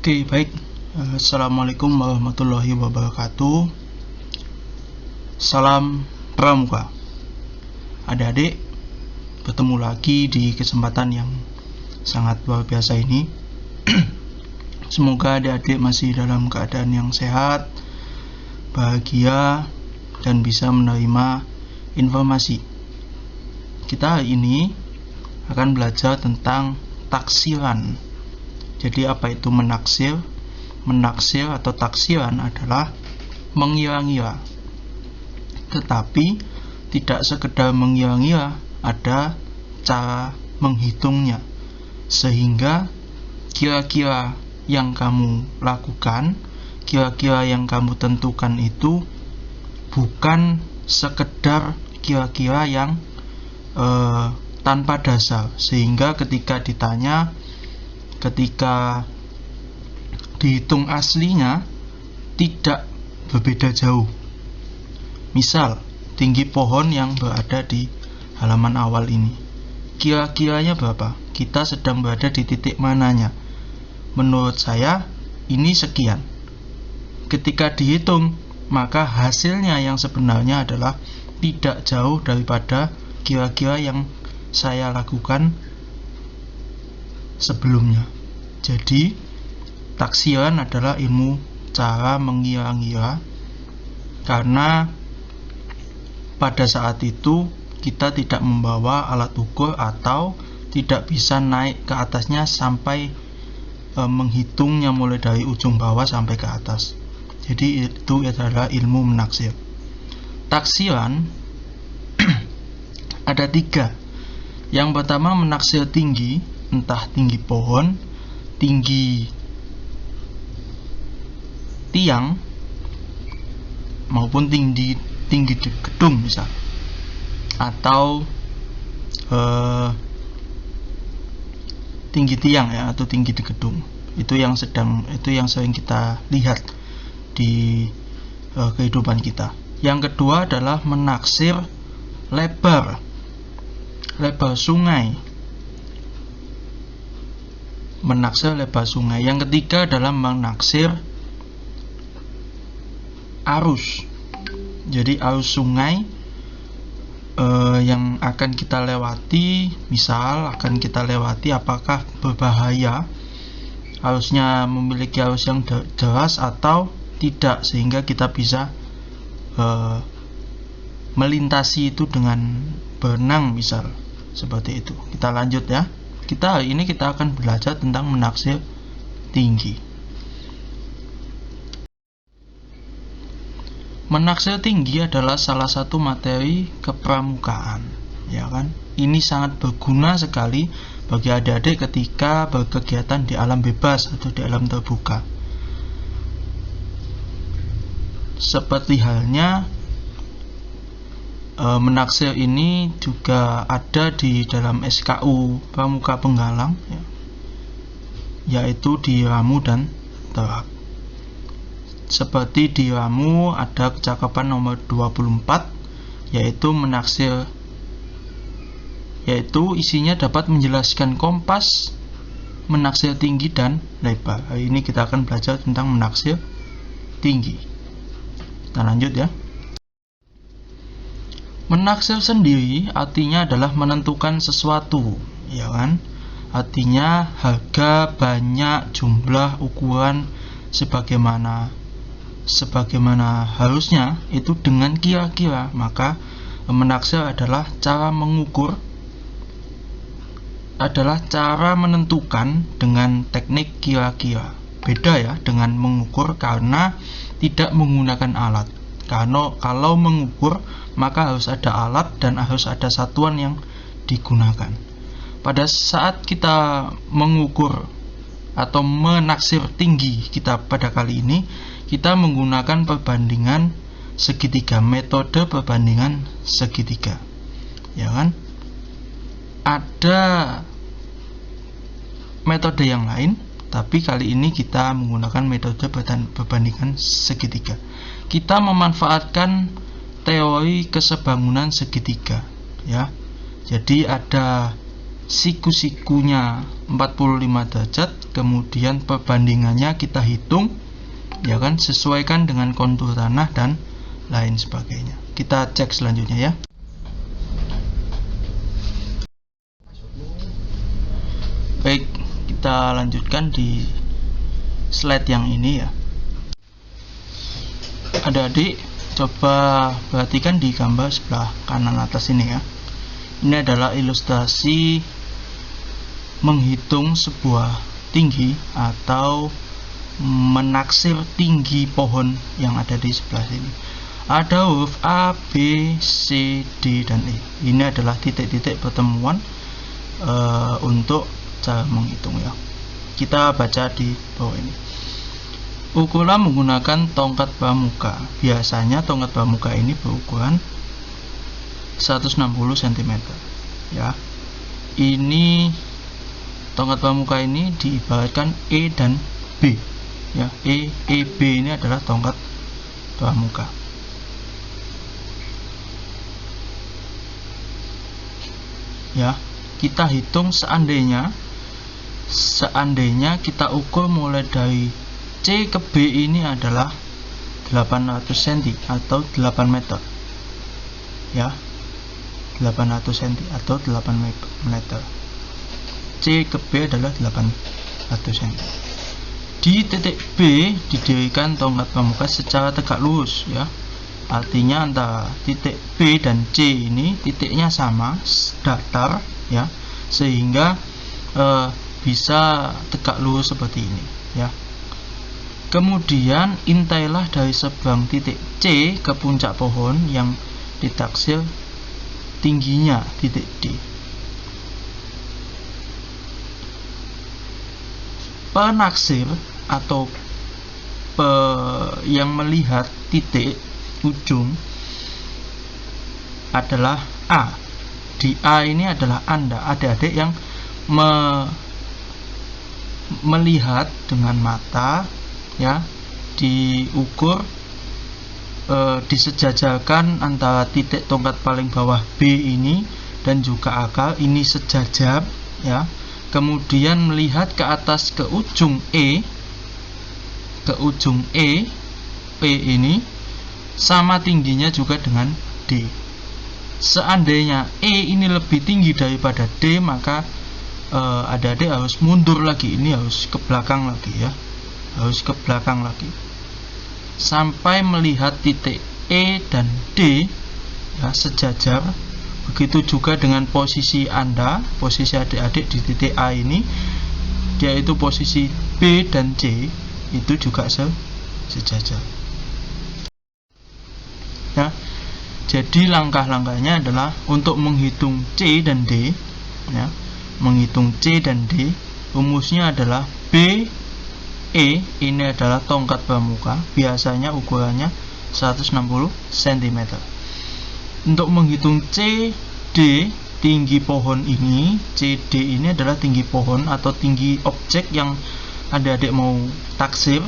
Oke, baik. Assalamualaikum warahmatullahi wabarakatuh. Salam Pramuka. Adik-adik, bertemu lagi di kesempatan yang sangat luar biasa ini. Semoga adik-adik masih dalam keadaan yang sehat, bahagia, dan bisa menerima informasi. Kita hari ini akan belajar tentang taksiran. Jadi apa itu menaksir? Menaksir atau taksiran adalah mengira-ngira. Tetapi tidak sekedar mengira-ngira, ada cara menghitungnya. Sehingga kira-kira yang kamu lakukan, kira-kira yang kamu tentukan itu bukan sekedar kira-kira yang tanpa dasar. Sehingga ketika ditanya, ketika dihitung aslinya tidak berbeda jauh. Misal, tinggi pohon yang berada di halaman awal ini, kira-kiranya berapa? Kita sedang berada di titik mananya? Menurut saya ini sekian. Ketika dihitung, maka hasilnya yang sebenarnya adalah tidak jauh daripada kira-kira yang saya lakukan sebelumnya. Jadi taksiran adalah ilmu cara mengira-ngira, karena pada saat itu kita tidak membawa alat ukur atau tidak bisa naik ke atasnya sampai menghitungnya mulai dari ujung bawah sampai ke atas. Jadi itu adalah ilmu menaksir. Taksiran ada 3. Yang pertama menaksir tinggi, entah tinggi pohon, tinggi tiang, maupun tinggi gedung misal, atau tinggi tiang ya, atau tinggi di gedung. Itu yang sering kita lihat di kehidupan kita. Yang kedua adalah menaksir lebar sungai. Menaksir lebar sungai. Yang ketiga adalah menaksir arus. Jadi arus sungai yang akan kita lewati, misal akan kita lewati apakah berbahaya, arusnya memiliki arus yang deras atau tidak, sehingga kita bisa melintasi itu dengan berenang misal, seperti itu. Kita lanjut ya. Hari ini kita akan belajar tentang menaksir tinggi. Menaksir tinggi adalah salah satu materi kepramukaan, ya kan? Ini sangat berguna sekali bagi adik-adik ketika berkegiatan di alam bebas atau di alam terbuka. Seperti halnya menaksir ini juga ada di dalam SKU Pramuka Penggalang ya, yaitu di ramu dan terap. Seperti di ramu ada kecakapan nomor 24, yaitu menaksir, yaitu isinya dapat menjelaskan kompas, menaksir tinggi dan lebar. Hari ini kita akan belajar tentang menaksir tinggi. Kita lanjut ya. Menaksir sendiri artinya adalah menentukan sesuatu, ya kan? Artinya harga, banyak, jumlah, ukuran sebagaimana harusnya itu dengan kira-kira. Maka menaksir adalah cara mengukur, adalah cara menentukan dengan teknik kira-kira. Beda ya dengan mengukur, karena tidak menggunakan alat. Karena kalau mengukur maka harus ada alat dan harus ada satuan yang digunakan. Pada saat kita mengukur atau menaksir tinggi kita pada kali ini, kita menggunakan perbandingan segitiga, metode perbandingan segitiga, ya kan? Ada metode yang lain, tapi kali ini kita menggunakan metode perbandingan segitiga. Kita memanfaatkan teori kesebangunan segitiga ya. Jadi ada siku-sikunya 45 derajat, kemudian perbandingannya kita hitung, ya kan, sesuaikan dengan kontur tanah dan lain sebagainya. Kita cek selanjutnya ya. Baik, kita lanjutkan di slide yang ini ya. Adik-adik coba perhatikan di gambar sebelah kanan atas ini ya. Ini adalah ilustrasi menghitung sebuah tinggi atau menaksir tinggi pohon yang ada di sebelah sini. Ada huruf A, B, C, D, dan E. Ini adalah titik-titik pertemuan untuk cara menghitung ya. Kita baca di bawah ini. Ukuran menggunakan tongkat pramuka. Biasanya tongkat pramuka ini berukuran 160 cm ya. Ini tongkat pramuka ini diibaratkan E dan B ya. B ini adalah tongkat pramuka. Ya, kita hitung seandainya kita ukur mulai dari C ke B ini adalah 800 cm atau 8 meter ya. 800 cm atau 8 meter. C ke B adalah 800 cm. Di titik B didirikan tongkat pramuka secara tegak lurus ya. Artinya antara titik B dan C ini titiknya sama, datar ya, sehingga bisa tegak lurus seperti ini ya. Kemudian intailah dari seberang titik C ke puncak pohon yang ditaksir tingginya titik D. Penaksir atau yang melihat titik ujung adalah A. Di A ini adalah Anda, adik-adik yang melihat dengan mata ya, diukur, disejajarkan antara titik tongkat paling bawah B ini dan juga akar ini sejajar ya. Kemudian melihat ke atas ke ujung E, P ini sama tingginya juga dengan D. Seandainya E ini lebih tinggi daripada D, maka adik-adik harus mundur lagi, ini harus ke belakang lagi ya, harus ke belakang lagi sampai melihat titik E dan D ya, sejajar. Begitu juga dengan posisi Anda, posisi adik-adik di titik A ini, yaitu posisi B dan C itu juga sejajar ya. Jadi langkah-langkahnya adalah untuk menghitung C dan D ya. Menghitung C dan D, rumusnya adalah B E ini adalah tongkat pramuka, biasanya ukurannya 160 cm. Untuk menghitung C D, tinggi pohon ini, CD ini adalah tinggi pohon atau tinggi objek yang adik-adik mau taksir.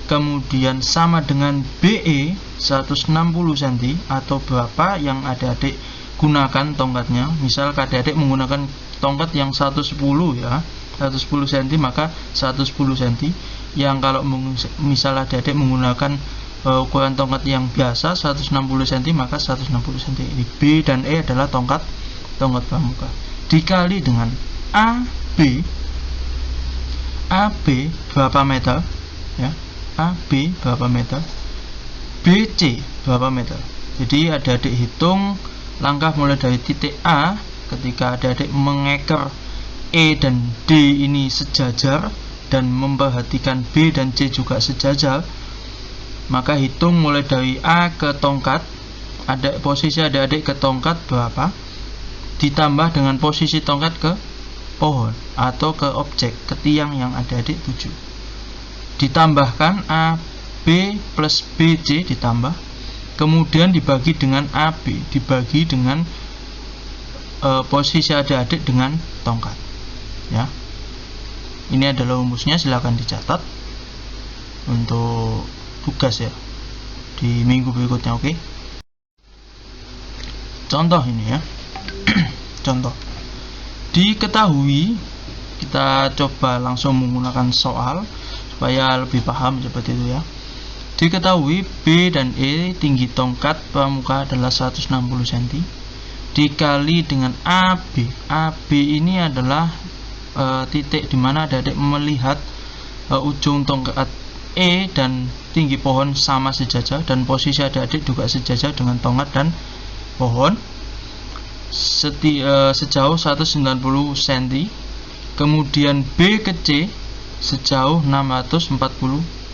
Kemudian sama dengan BE 160 cm atau berapa yang adik-adik gunakan tongkatnya. Misal adik-adik menggunakan tongkat yang 110 ya, 110 cm maka 110 cm. Yang kalau misal adik-adik menggunakan ukuran tongkat yang biasa 160 cm maka 160 cm. Ini B dan E adalah tongkat pramuka. Dikali dengan AB berapa meter ya? AB berapa meter? BC berapa meter? Jadi adik-adik hitung langkah mulai dari titik A. Ketika adik-adik mengeker E dan D ini sejajar dan memperhatikan B dan C juga sejajar, maka hitung mulai dari A ke tongkat, ada posisi adik-adik ke tongkat berapa, ditambah dengan posisi tongkat ke pohon atau ke objek, ke tiang yang adik-adik tuju, ditambahkan AB plus BC ditambah, kemudian dibagi dengan AB, dibagi dengan posisi adik-adik dengan tongkat ya. Ini adalah rumusnya, silakan dicatat untuk tugas ya di minggu berikutnya. Oke. Contoh ini ya. Contoh. Diketahui kita coba langsung menggunakan soal supaya lebih paham seperti itu ya. Diketahui B dan E tinggi tongkat pramuka adalah 160 cm dikali dengan AB. AB ini adalah titik dimana adik-adik melihat ujung tongkat E dan tinggi pohon sama sejajar, dan posisi adik-adik juga sejajar dengan tongkat dan pohon sejauh 190 cm. Kemudian B ke C sejauh 640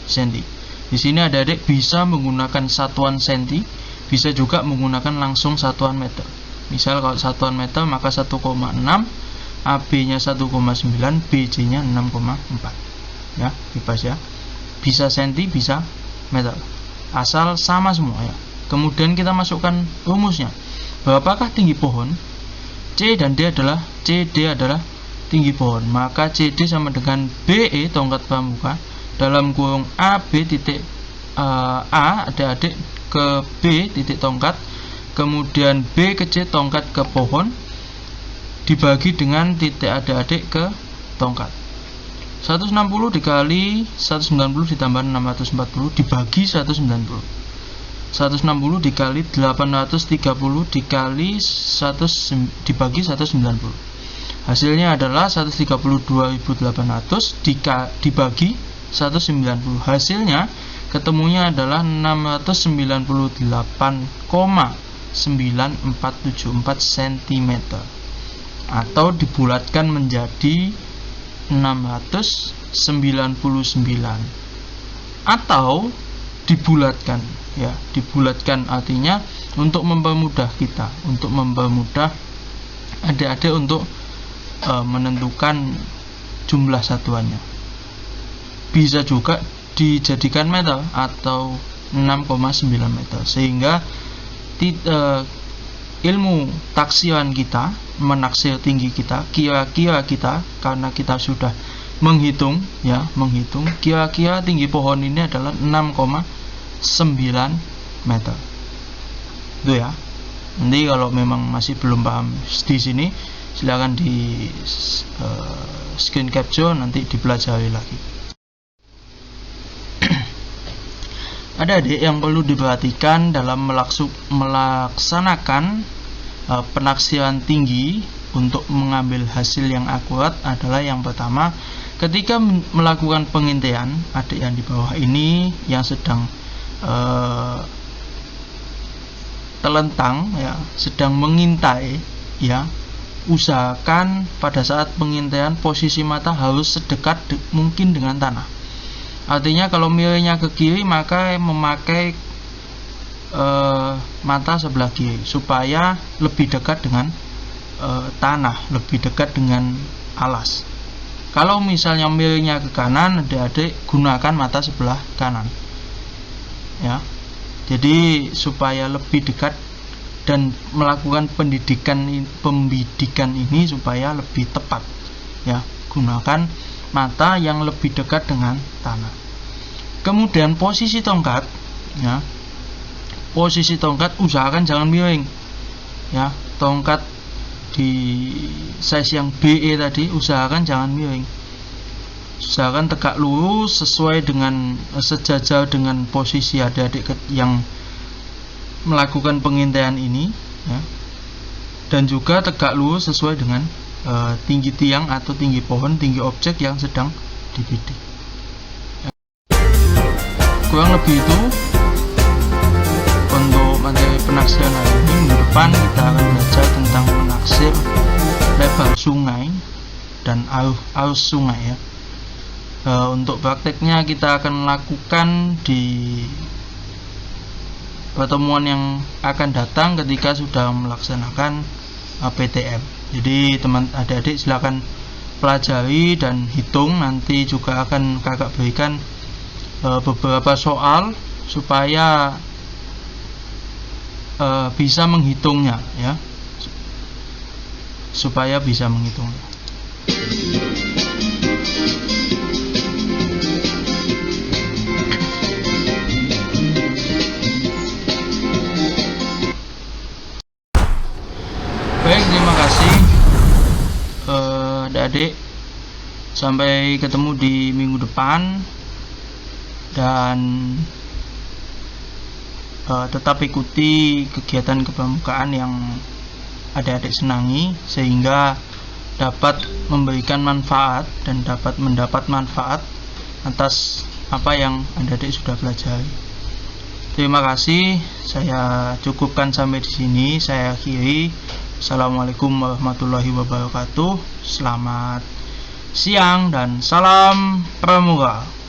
cm. Di sini adik-adik bisa menggunakan satuan cm, bisa juga menggunakan langsung satuan meter. Misal kalau satuan meter maka 1,6, AB-nya 1,9, BC-nya 6,4. Ya, bebas ya. Bisa cm, bisa meter. Asal sama semua ya. Kemudian kita masukkan rumusnya. Berapakah tinggi pohon? CD adalah tinggi pohon. Maka CD sama dengan BE tongkat pramuka dalam kurung AB titik A adik-adik ke B titik tongkat, kemudian B ke C tongkat ke pohon dibagi dengan titik adik-adik ke tongkat. 160 dikali 190 ditambah 640 dibagi 190. 160 dikali 830 dikali 100 dibagi 190. Hasilnya adalah 132.800 dibagi 190. Hasilnya ketemunya adalah 698,9474 cm, atau dibulatkan menjadi 699, atau dibulatkan ya, dibulatkan artinya untuk mempermudah kita, untuk mempermudah adik-adik untuk menentukan jumlah satuannya. Bisa juga dijadikan meter atau 6,9 meter, sehingga ilmu taksiran kita, menaksir tinggi kita, kira-kira kita, karena kita sudah menghitung kira-kira tinggi pohon ini adalah 6,9 meter. Itu ya. Nanti kalau memang masih belum paham di sini, silakan di screen capture, nanti dipelajari lagi. Ada adik yang perlu diperhatikan dalam melaksanakan penaksiran tinggi untuk mengambil hasil yang akurat adalah yang pertama, ketika melakukan pengintaian, adik yang di bawah ini yang sedang telentang ya, sedang mengintai ya, usahakan pada saat pengintaian posisi mata harus sedekat mungkin dengan tanah. Artinya kalau miringnya ke kiri maka memakai mata sebelah kiri supaya lebih dekat dengan tanah, lebih dekat dengan alas. Kalau misalnya miringnya ke kanan, adik-adik gunakan mata sebelah kanan ya. Jadi supaya lebih dekat dan melakukan pembidikan ini supaya lebih tepat ya, gunakan mata yang lebih dekat dengan tanah. Kemudian posisi tongkat ya, posisi tongkat usahakan jangan miring ya. Tongkat di size yang BE tadi usahakan jangan miring, usahakan tegak lurus sesuai dengan sejajar dengan posisi adik-adik yang melakukan pengintaian ini ya. Dan juga tegak lurus sesuai dengan tinggi tiang atau tinggi pohon, tinggi objek yang sedang dibidik. Kurang lebih itu untuk materi penaksiran hari ini. Minggu depan kita akan belajar tentang menaksir lebar sungai dan arus sungai ya. Untuk prakteknya kita akan lakukan di pertemuan yang akan datang ketika sudah melaksanakan PTM. Jadi teman adik-adik silakan pelajari dan hitung. Nanti juga akan kakak berikan beberapa soal supaya bisa menghitungnya ya, supaya bisa menghitungnya. Baik, terima kasih adik-adik Sampai ketemu di minggu depan, dan tetap ikuti kegiatan kepramukaan yang adik-adik senangi, sehingga dapat memberikan manfaat dan dapat mendapat manfaat atas apa yang adik-adik sudah pelajari. Terima kasih, saya cukupkan sampai di sini, saya akhiri. Assalamualaikum warahmatullahi wabarakatuh. Selamat siang dan salam pramuka.